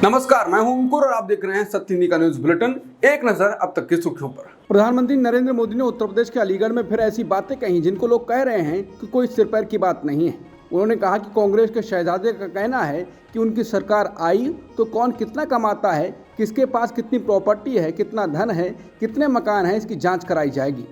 नमस्कार, मैं हूं अंकुर और आप देख रहे हैं सत्य हिंदी का न्यूज बुलेटिन। एक नजर अब तक की सुर्खियों पर। प्रधानमंत्री नरेंद्र मोदी ने उत्तर प्रदेश के अलीगढ़ में फिर ऐसी बातें कही जिनको लोग कह रहे हैं कि कोई सिर पैर की बात नहीं है। उन्होंने कहा कि कांग्रेस के शहजादे का कहना है कि उनकी सरकार आई तो कौन कितना कमाता है, किसके पास कितनी प्रॉपर्टी है, कितना धन है, कितने मकान हैं, इसकी जाँच कराई जाएगी।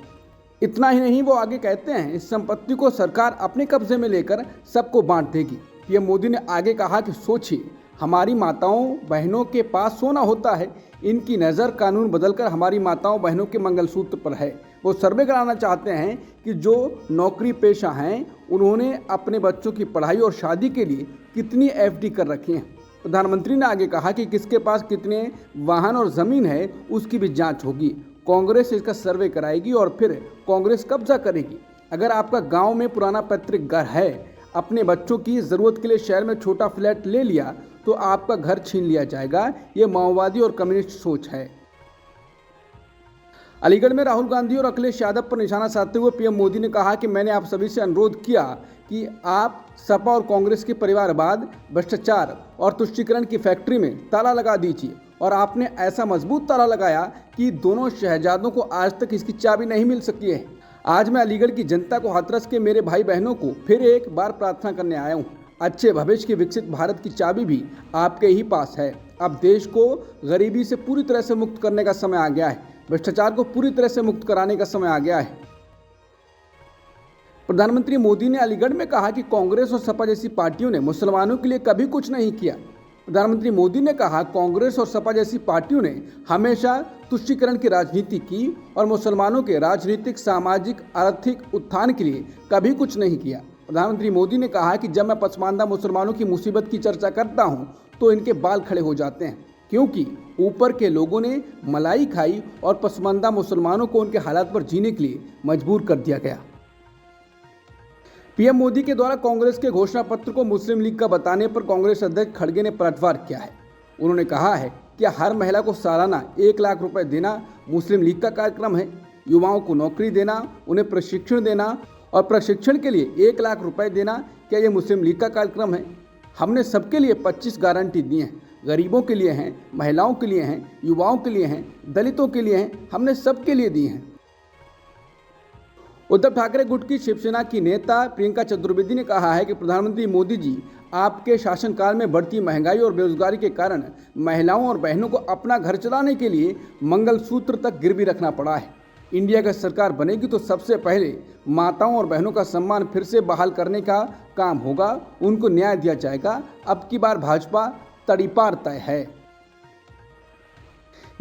इतना ही नहीं, वो आगे कहते हैं इस संपत्ति को सरकार अपने कब्जे में लेकर सबको बांट देगी। पीएम मोदी ने आगे कहा कि सोचिए, हमारी माताओं बहनों के पास सोना होता है, इनकी नज़र कानून बदलकर हमारी माताओं बहनों के मंगलसूत्र पर है। वो सर्वे कराना चाहते हैं कि जो नौकरी पेशा हैं उन्होंने अपने बच्चों की पढ़ाई और शादी के लिए कितनी एफडी कर रखी हैं। प्रधानमंत्री ने आगे कहा कि किसके पास कितने वाहन और ज़मीन है उसकी भी जाँच होगी। कांग्रेस इसका सर्वे कराएगी और फिर कांग्रेस कब्जा करेगी। अगर आपका गाँव में पुराना पैतृक घर है, अपने बच्चों की ज़रूरत के लिए शहर में छोटा फ्लैट ले लिया तो आपका घर छीन लिया जाएगा। ये माओवादी और कम्युनिस्ट सोच है। अलीगढ़ में राहुल गांधी और अखिलेश यादव पर निशाना साधते हुए पीएम मोदी ने कहा कि मैंने आप सभी से अनुरोध किया कि आप सपा और कांग्रेस के परिवारवाद, भ्रष्टाचार और तुष्टीकरण की फैक्ट्री में ताला लगा दीजिए, और आपने ऐसा मजबूत ताला लगाया कि दोनों शहजादों को आज तक इसकी चाबी नहीं मिल सकी है। आज मैं अलीगढ़ की जनता को हाथरस के मेरे भाई बहनों को फिर एक बार प्रार्थना करने आया हूँ। अच्छे भविष्य के विकसित भारत की चाबी भी आपके ही पास है। अब देश को गरीबी से पूरी तरह से मुक्त करने का समय आ गया है। भ्रष्टाचार को पूरी तरह से मुक्त कराने का समय आ गया है। प्रधानमंत्री मोदी ने अलीगढ़ में कहा कि कांग्रेस और सपा जैसी पार्टियों ने मुसलमानों के लिए कभी कुछ नहीं किया। प्रधानमंत्री मोदी ने कहा, कांग्रेस और सपा जैसी पार्टियों ने हमेशा तुष्टीकरण की राजनीति की और मुसलमानों के राजनीतिक, सामाजिक, आर्थिक उत्थान के लिए कभी कुछ नहीं किया। प्रधानमंत्री मोदी ने कहा कि जब मैं पसमानदा मुसलमानों की मुसीबत की चर्चा करता हूं तो इनके बाल खड़े हो जाते हैं, क्योंकि ऊपर के लोगों ने मलाई खाई और पसमानदा मुसलमानों को उनके हालात पर जीने के लिए मजबूर कर दिया गया। पीएम मोदी के द्वारा कांग्रेस के घोषणा पत्र को मुस्लिम लीग का बताने पर कांग्रेस अध्यक्ष खड़गे ने पलटवार किया है। उन्होंने कहा है कि हर महिला को सालाना 1 लाख रुपए देना मुस्लिम लीग का कार्यक्रम है। युवाओं को नौकरी देना, उन्हें प्रशिक्षण देना और प्रशिक्षण के लिए 1 लाख रुपए देना, क्या ये मुस्लिम लीग का कार्यक्रम है? हमने सबके लिए 25 गारंटी दी हैं। गरीबों के लिए हैं, महिलाओं के लिए हैं, युवाओं के लिए हैं, दलितों के लिए हैं, हमने सबके लिए दी हैं। उद्धव ठाकरे गुट की शिवसेना की नेता प्रियंका चतुर्वेदी ने कहा है कि प्रधानमंत्री मोदी जी, आपके शासनकाल में बढ़ती महंगाई और बेरोजगारी के कारण महिलाओं और बहनों को अपना घर चलाने के लिए मंगलसूत्र तक गिरवी रखना पड़ा है। इंडिया की सरकार बनेगी तो सबसे पहले माताओं और बहनों का सम्मान फिर से बहाल करने का काम होगा, उनको न्याय दिया जाएगा। अब की बार भाजपा तड़ीपार तय है।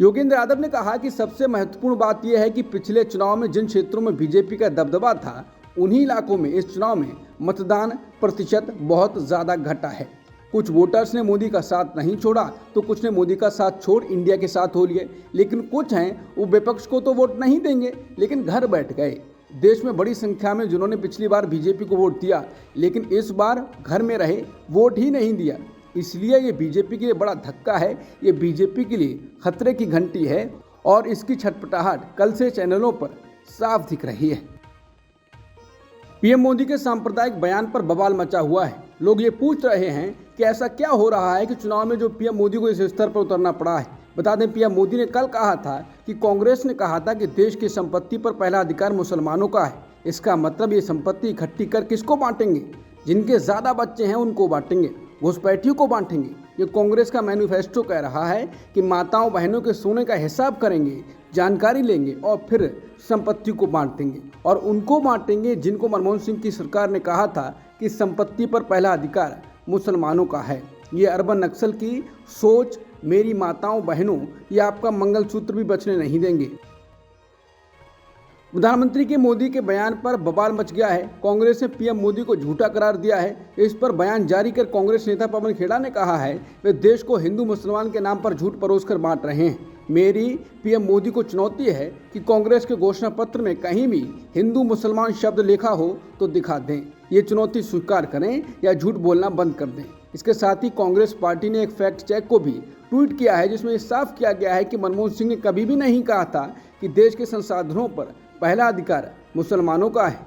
योगेंद्र यादव ने कहा कि सबसे महत्वपूर्ण बात यह है कि पिछले चुनाव में जिन क्षेत्रों में बीजेपी का दबदबा था, उन्हीं इलाकों में इस चुनाव में मतदान प्रतिशत बहुत ज़्यादा घटा है। कुछ वोटर्स ने मोदी का साथ नहीं छोड़ा तो कुछ ने मोदी का साथ छोड़ इंडिया के साथ हो लिए, लेकिन कुछ हैं वो विपक्ष को तो वोट नहीं देंगे लेकिन घर बैठ गए। देश में बड़ी संख्या में जिन्होंने पिछली बार बीजेपी को वोट दिया लेकिन इस बार घर में रहे, वोट ही नहीं दिया। इसलिए ये बीजेपी के लिए बड़ा धक्का है, ये बीजेपी के लिए खतरे की घंटी है और इसकी छटपटाहट कल से चैनलों पर साफ दिख रही है। पीएम मोदी के सांप्रदायिक बयान पर बवाल मचा हुआ है। लोग ये पूछ रहे हैं कि ऐसा क्या हो रहा है कि चुनाव में जो पीएम मोदी को इस स्तर पर उतरना पड़ा है। बता दें, पीएम मोदी ने कल कहा था कि कांग्रेस ने कहा था कि देश की संपत्ति पर पहला अधिकार मुसलमानों का है। इसका मतलब ये संपत्ति इकट्ठी कर किसको बांटेंगे? जिनके ज़्यादा बच्चे हैं उनको बांटेंगे, घुसपैठियों को बांटेंगे। ये कांग्रेस का मैनिफेस्टो कह रहा है कि माताओं बहनों के सोने का हिसाब करेंगे, जानकारी लेंगे और फिर संपत्ति को बांट देंगे, और उनको बांटेंगे जिनको मनमोहन सिंह की सरकार ने कहा था कि संपत्ति पर पहला अधिकार मुसलमानों का है। ये अर्बन नक्सल की सोच, मेरी माताओं बहनों, ये आपका मंगलसूत्र भी बचने नहीं देंगे। प्रधानमंत्री के मोदी के बयान पर बवाल मच गया है। कांग्रेस ने पीएम मोदी को झूठा करार दिया है। इस पर बयान जारी कर कांग्रेस नेता पवन खेड़ा ने कहा है, वे देश को हिंदू मुसलमान के नाम पर झूठ परोसकर बांट रहे हैं। मेरी पीएम मोदी को चुनौती है कि कांग्रेस के घोषणा पत्र में कहीं भी हिंदू मुसलमान शब्द लिखा हो तो दिखा दें। ये चुनौती स्वीकार करें या झूठ बोलना बंद कर दें। इसके साथ ही कांग्रेस पार्टी ने एक फैक्ट चेक को भी ट्वीट किया है, जिसमें साफ किया गया है कि मनमोहन सिंह ने कभी भी नहीं कहा था कि देश के संसाधनों पर पहला अधिकार मुसलमानों का है।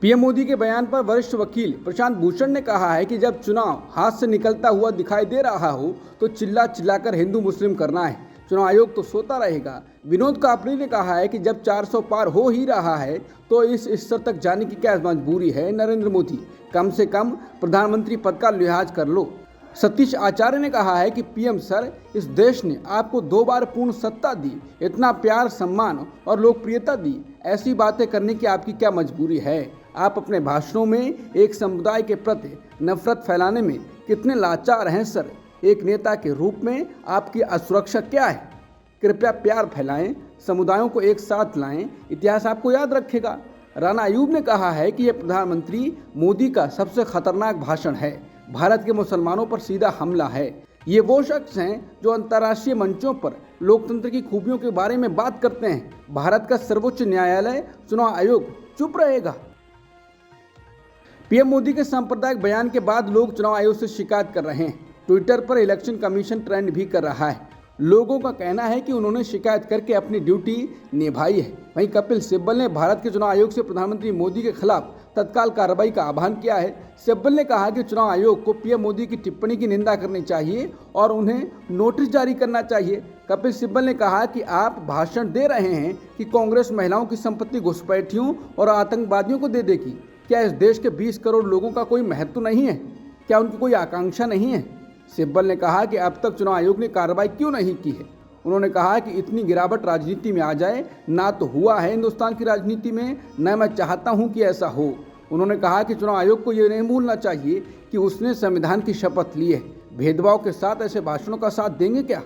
पीएम मोदी के बयान पर वरिष्ठ वकील प्रशांत भूषण ने कहा है कि जब चुनाव हाथ से निकलता हुआ दिखाई दे रहा हो तो चिल्ला चिल्लाकर हिंदू मुस्लिम करना है, चुनाव आयोग तो सोता रहेगा। विनोद कापड़ी ने कहा है कि जब 400 पार हो ही रहा है तो इस स्तर तक जाने की क्या मजबूरी है नरेंद्र मोदी, कम से कम प्रधानमंत्री पद का लिहाज कर लो। सतीश आचार्य ने कहा है कि पीएम सर, इस देश ने आपको 2 बार पूर्ण सत्ता दी, इतना प्यार सम्मान और लोकप्रियता दी, ऐसी बातें करने की आपकी क्या मजबूरी है? आप अपने भाषणों में एक समुदाय के प्रति नफरत फैलाने में कितने लाचार हैं सर। एक नेता के रूप में आपकी असुरक्षा क्या है? कृपया प्यार फैलाएं, समुदायों को एक साथ लाएं, इतिहास आपको याद रखेगा। राणा अयूब ने कहा है कि यह प्रधानमंत्री मोदी का सबसे खतरनाक भाषण है, भारत के मुसलमानों पर सीधा हमला है। ये वो शख्स हैं जो अंतर्राष्ट्रीय मंचों पर लोकतंत्र की खूबियों के बारे में बात करते हैं। भारत का सर्वोच्च न्यायालय, चुनाव आयोग चुप रहेगा। पीएम मोदी के सांप्रदायिक बयान के बाद लोग चुनाव आयोग से शिकायत कर रहे हैं। ट्विटर पर इलेक्शन कमीशन ट्रेंड भी कर रहा है। लोगों का कहना है कि उन्होंने शिकायत करके अपनी ड्यूटी निभाई है। वहीं कपिल सिब्बल ने भारत के चुनाव आयोग से प्रधानमंत्री मोदी के खिलाफ तत्काल कार्रवाई का आह्वान किया है। सिब्बल ने कहा कि चुनाव आयोग को पीएम मोदी की टिप्पणी की निंदा करनी चाहिए और उन्हें नोटिस जारी करना चाहिए। कपिल सिब्बल ने कहा कि आप भाषण दे रहे हैं कि कांग्रेस महिलाओं की संपत्ति घुसपैठियों और आतंकवादियों को दे देगी। क्या इस देश के 20 करोड़ लोगों का कोई महत्व नहीं है? क्या उनकी कोई आकांक्षा नहीं है? सिब्बल ने कहा कि अब तक चुनाव आयोग ने कार्रवाई क्यों नहीं की है। उन्होंने कहा कि इतनी गिरावट राजनीति में आ जाए, ना तो हुआ है हिंदुस्तान की राजनीति में, न मैं चाहता हूं कि ऐसा हो। उन्होंने कहा कि चुनाव आयोग को ये नहीं भूलना चाहिए कि उसने संविधान की शपथ ली है। भेदभाव के साथ ऐसे भाषणों का साथ देंगे क्या?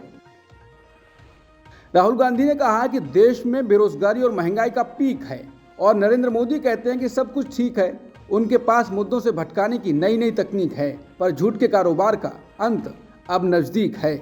राहुल गांधी ने कहा कि देश में बेरोजगारी और महंगाई का पीक है और नरेंद्र मोदी कहते हैं कि सब कुछ ठीक है। उनके पास मुद्दों से भटकाने की नई नई तकनीक है, पर झूठ के कारोबार का अंत अब नजदीक है।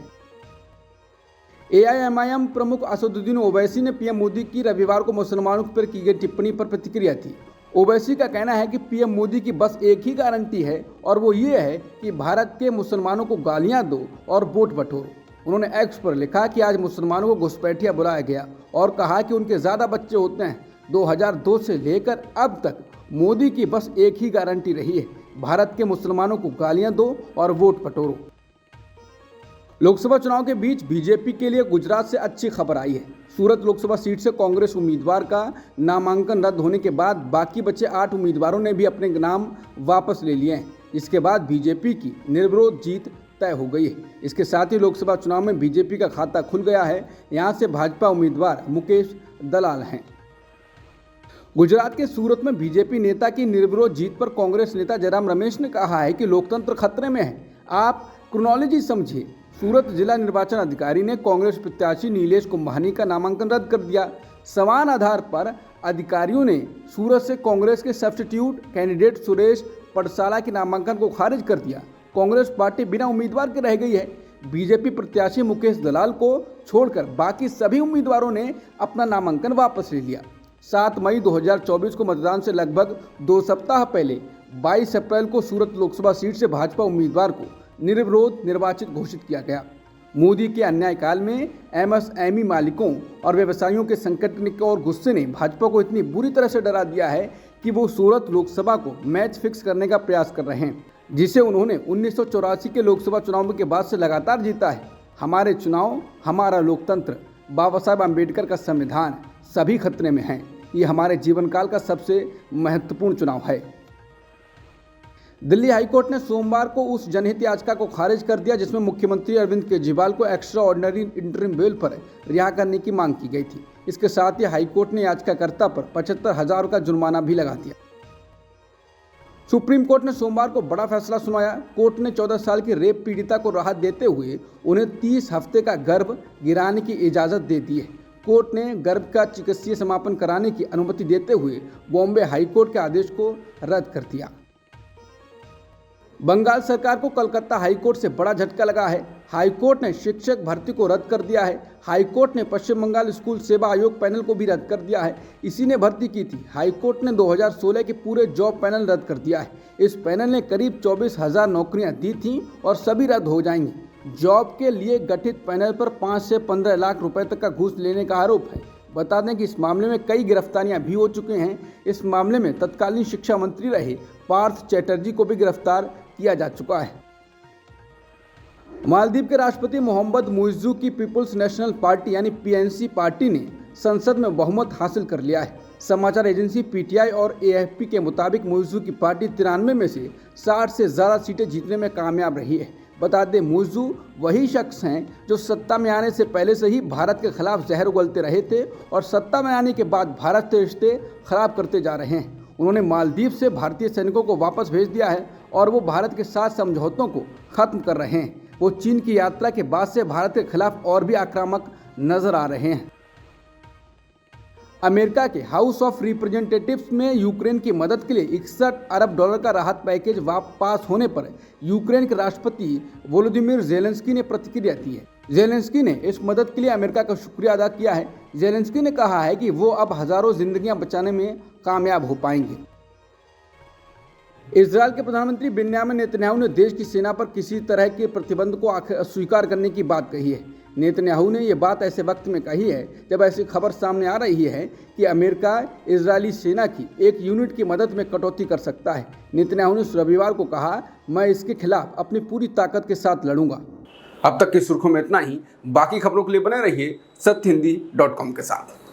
एआईएमआईएम प्रमुख असदुद्दीन ओवैसी ने पीएम मोदी की रविवार को मुसलमानों पर की गई टिप्पणी पर प्रतिक्रिया दी। ओवैसी का कहना है कि पीएम मोदी की बस एक ही गारंटी है और वो ये है कि भारत के मुसलमानों को गालियां दो और वोट बटोरो। उन्होंने एक्स पर लिखा कि आज मुसलमानों को घुसपैठिया बुलाया गया और कहा कि उनके ज़्यादा बच्चे होते हैं। 2002 से लेकर अब तक मोदी की बस एक ही गारंटी रही है, भारत के मुसलमानों को गालियां दो और वोट बटोरो। लोकसभा चुनाव के बीच बीजेपी के लिए गुजरात से अच्छी खबर आई है। सूरत लोकसभा सीट से कांग्रेस उम्मीदवार का नामांकन रद्द होने के बाद बाकी बचे 8 उम्मीदवारों ने भी अपने नाम वापस ले लिए हैं। इसके बाद बीजेपी की निर्विरोध जीत तय हो गई है। इसके साथ ही लोकसभा चुनाव में बीजेपी का खाता खुल गया है। यहाँ से भाजपा उम्मीदवार मुकेश दलाल हैं। गुजरात के सूरत में बीजेपी नेता की निर्विरोध जीत पर कांग्रेस नेता जयराम रमेश ने कहा है कि लोकतंत्र खतरे में है। आप क्रोनोलॉजी समझिए। सूरत जिला निर्वाचन अधिकारी ने कांग्रेस प्रत्याशी नीलेश कुंभानी का नामांकन रद्द कर दिया। समान आधार पर अधिकारियों ने सूरत से कांग्रेस के सब्स्टिट्यूट कैंडिडेट सुरेश पटसाला के नामांकन को खारिज कर दिया। कांग्रेस पार्टी बिना उम्मीदवार के रह गई है। बीजेपी प्रत्याशी मुकेश दलाल को छोड़कर बाकी सभी उम्मीदवारों ने अपना नामांकन वापस ले लिया। 7 मई 2024 को मतदान से लगभग 2 सप्ताह पहले 22 अप्रैल को सूरत लोकसभा सीट से भाजपा उम्मीदवार को निर्विरोध निर्वाचित घोषित किया गया। मोदी के अन्यायकाल में एमएसएमई मालिकों और व्यवसायियों के संकट और गुस्से ने भाजपा को इतनी बुरी तरह से डरा दिया है कि वो सूरत लोकसभा को मैच फिक्स करने का प्रयास कर रहे हैं, जिसे उन्होंने 1984 के लोकसभा चुनाव के बाद से लगातार जीता है। हमारे चुनाव, हमारा लोकतंत्र, बाबा साहब अम्बेडकर का संविधान सभी खतरे में हैं। ये हमारे जीवन काल का सबसे महत्वपूर्ण चुनाव है। दिल्ली हाईकोर्ट ने सोमवार को उस जनहित याचिका को खारिज कर दिया जिसमें मुख्यमंत्री अरविंद केजरीवाल को एक्स्ट्रा ऑर्डिनरी इंटरिम बेल पर रिहा करने की मांग की गई थी। इसके साथ ही हाईकोर्ट ने याचिकाकर्ता पर 75,000 का जुर्माना भी लगा दिया। सुप्रीम कोर्ट ने सोमवार को बड़ा फैसला सुनाया। कोर्ट ने 14 साल की रेप पीड़िता को राहत देते हुए उन्हें 30 हफ्ते का गर्भ गिराने की इजाज़त दे दी है। कोर्ट ने गर्भ का चिकित्सीय समापन कराने की अनुमति देते हुए बॉम्बे हाईकोर्ट के आदेश को रद्द कर दिया। बंगाल सरकार को कलकत्ता हाईकोर्ट से बड़ा झटका लगा है। हाईकोर्ट ने शिक्षक भर्ती को रद्द कर दिया है। हाईकोर्ट ने पश्चिम बंगाल स्कूल सेवा आयोग पैनल को भी रद्द कर दिया है। इसी ने भर्ती की थी। हाईकोर्ट ने 2016 के पूरे जॉब पैनल रद्द कर दिया है। इस पैनल ने करीब 24,000 नौकरियां दी थीं और सभी रद्द हो जाएंगी। जॉब के लिए गठित पैनल पर 5 से 15 लाख रुपए तक का घूस लेने का आरोप है। बता दें कि इस मामले में कई गिरफ्तारियां भी हो चुके हैं। इस मामले में तत्कालीन शिक्षा मंत्री रहे पार्थ चैटर्जी को भी गिरफ्तार किया जा चुका है। मालदीव के राष्ट्रपति मोहम्मद मुइज़्ज़ू की पीपुल्स नेशनल पार्टी यानी पीएनसी पार्टी ने संसद में बहुमत हासिल कर लिया है। समाचार एजेंसी पीटीआई और एएफपी के मुताबिक मुइज़्ज़ू की पार्टी 93 में से 60 से ज़्यादा सीटें जीतने में कामयाब रही है। बता दें, मुइज़्ज़ू वही शख्स हैं जो सत्ता में आने से पहले से ही भारत के खिलाफ जहर उगलते रहे थे और सत्ता में आने के बाद भारत से रिश्ते खराब करते जा रहे हैं। उन्होंने मालदीव से भारतीय सैनिकों को वापस भेज दिया है और वो भारत के साथ समझौतों को खत्म कर रहे हैं। वो चीन की यात्रा के बाद से भारत के खिलाफ और भी आक्रामक नजर आ रहे हैं। अमेरिका के हाउस ऑफ रिप्रेजेंटेटिव्स में यूक्रेन की मदद के लिए 61 अरब डॉलर का राहत पैकेज पास होने पर यूक्रेन के राष्ट्रपति वोलोदिमीर ज़ेलेंस्की ने प्रतिक्रिया दी है। ज़ेलेंस्की ने इस मदद के लिए अमेरिका का शुक्रिया अदा किया है। ज़ेलेंस्की ने कहा है कि वो अब हजारों जिंदगियां बचाने में कामयाब हो पाएंगे। इजरायल के प्रधानमंत्री बेंजामिन नेतन्याहू ने देश की सेना पर किसी तरह के प्रतिबंध को अस्वीकार करने की बात कही है। नेतन्याहू ने ये बात ऐसे वक्त में कही है जब ऐसी खबर सामने आ रही है कि अमेरिका इजरायली सेना की एक यूनिट की मदद में कटौती कर सकता है। नेतन्याहू ने रविवार को कहा, मैं इसके खिलाफ अपनी पूरी ताकत के साथ लड़ूंगा। अब तक की सुर्खियों में इतना ही। बाकी खबरों के लिए बने रहिए सत्यहिंदी.com के साथ।